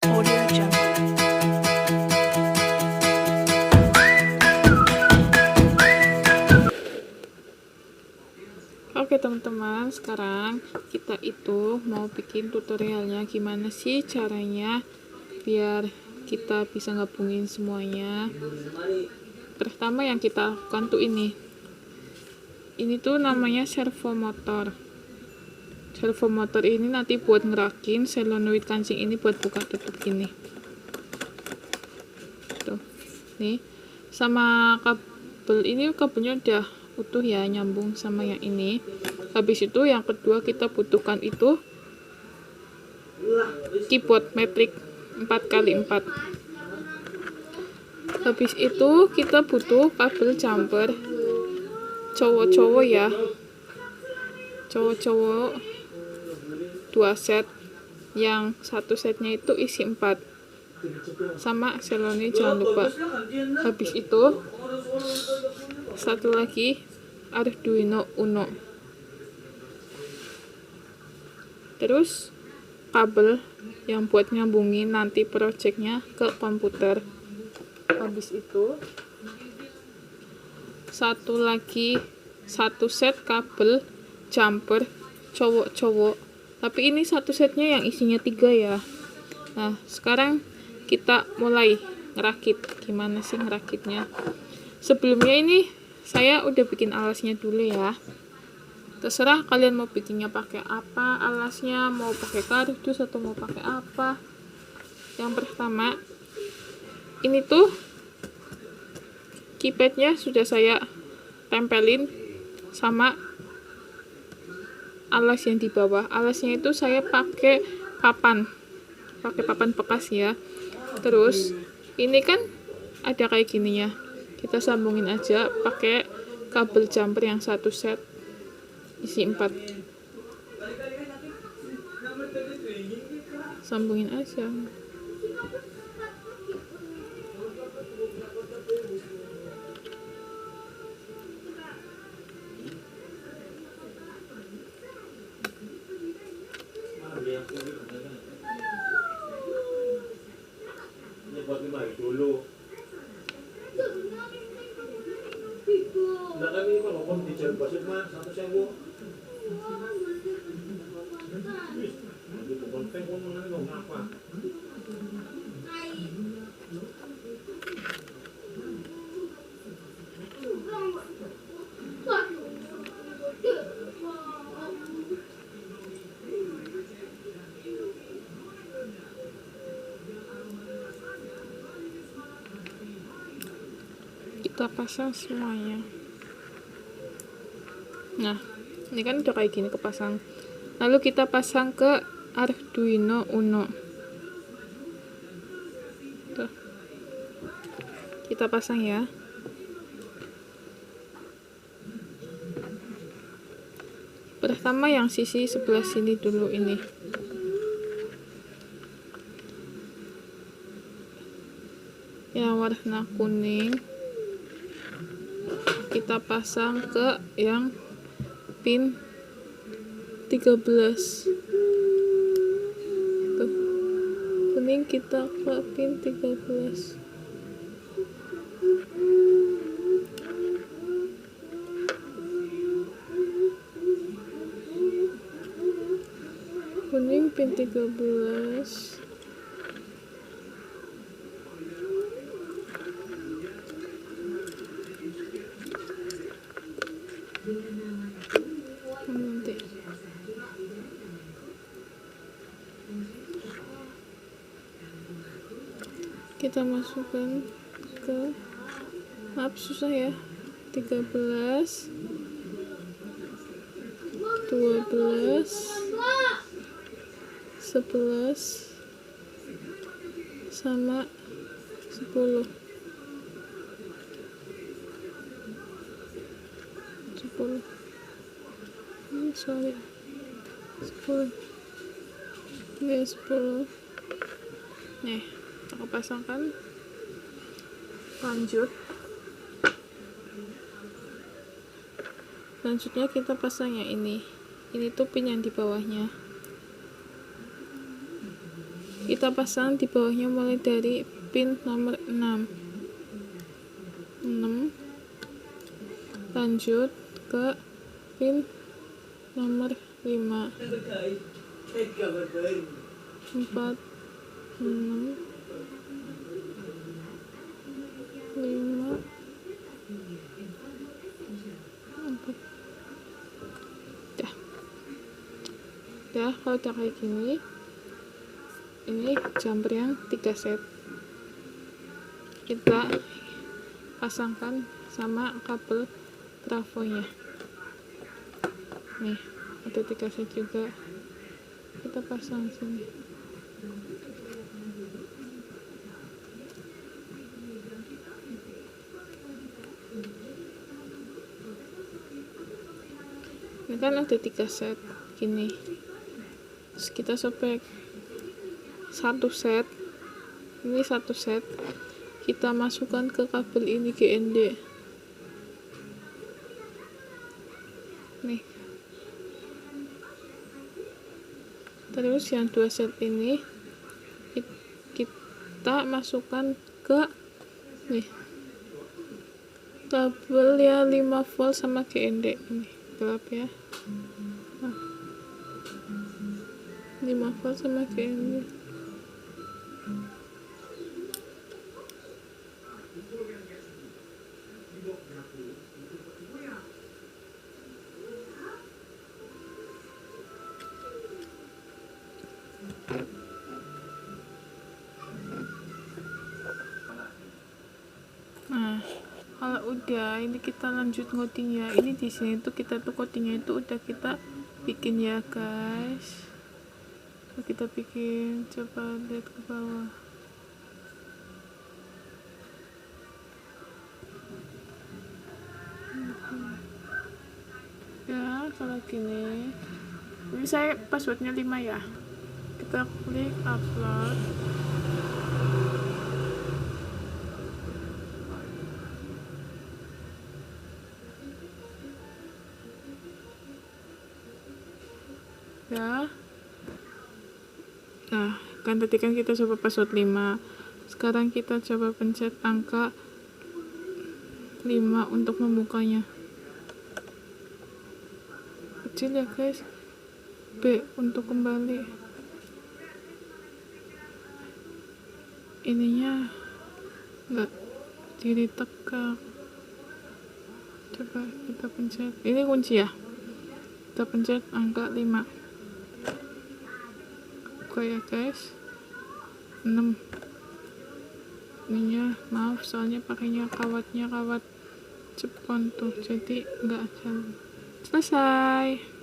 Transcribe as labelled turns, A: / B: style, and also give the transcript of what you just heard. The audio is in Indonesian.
A: Audio Jungle.
B: Oke teman-teman, sekarang kita itu mau bikin tutorialnya gimana sih caranya biar kita bisa gabungin semuanya. Pertama yang kita lakukan tuh ini tuh namanya servo motor. Servo motor ini nanti buat ngerakin solenoid kancing ini buat buka tutup gini tuh. Nih sama kabel ini, kabelnya udah utuh ya, nyambung sama yang ini. Habis itu yang kedua kita butuhkan itu keyboard metrik 4x4. Habis itu kita butuh kabel jumper cowok-cowok ya, cowok-cowok 2 set, yang satu setnya itu isi 4 sama seloni jangan lupa. Habis itu satu lagi Arduino Uno, terus kabel yang buat nyambungin nanti projectnya ke komputer. Habis itu satu set kabel jumper cowok-cowok, tapi ini satu setnya yang isinya 3 ya. Nah sekarang kita mulai ngerakit. Gimana sih ngerakitnya? Sebelumnya ini saya udah bikin alasnya dulu ya. Terserah kalian mau bikinnya pakai apa alasnya, mau pakai kardus atau mau pakai apa. Yang pertama ini tuh keypadnya sudah saya tempelin sama alas yang di bawah. Alasnya itu saya pakai papan bekas ya. Terus ini kan ada kayak gini ya, kita sambungin aja pakai kabel jumper yang satu set isi 4, sambungin aja. Kita pasang semuanya. Nah ini kan udah kayak gini kepasang. Lalu kita pasang ke Arduino Uno. Tuh. Kita pasang ya. Pertama yang sisi sebelah sini dulu ini. Yang warna kuning kita pasang ke yang pin 13. Tuh. Kuning kita ke pin 13. Kuning pin 13. Nanti kita masukkan ke, maaf susah ya, 13, 12, 11 sama 10. 10 sorry 10 ya, 10. Nih aku pasangkan. Selanjutnya kita pasang yang ini tuh pin yang di bawahnya. kita pasang di bawahnya mulai dari pin nomor 6, lanjut ke pin nomor 5, 4, 6, 5, 4. Dah kalau udah kayak gini, ini jumper yang 3 set kita pasangkan sama kabel trafonya. Nih ada 3 set juga, kita pasang sini. Ini kan ada 3 set gini, terus kita sobek 1 set, ini 1 set kita masukkan ke kabel ini GND nih, terus yang 2 set ini kita masukkan ke nih kabel ya 5 volt sama GND. Ini gelap ya, 5 volt sama GND. Nah, kalau udah ini kita lanjut ngoding ya. Ini di sini tuh kita tuh codingnya itu udah kita bikin ya guys. Kita bikin, coba lihat ke bawah. Ya kalau gini, ini saya passwordnya 5 ya. Kita klik upload. Ya. Nah, kan tadi kan kita coba password 5. Sekarang kita coba pencet angka 5 untuk membukanya. Kecil ya guys. B untuk kembali. Ininya enggak jadi tegak. Coba kita pencet. Ini kunci ya. Kita pencet angka 5. Ya guys, 6. Ininya maaf soalnya pakainya kawatnya kawat Jepang tuh, jadi enggak jalan. Selesai.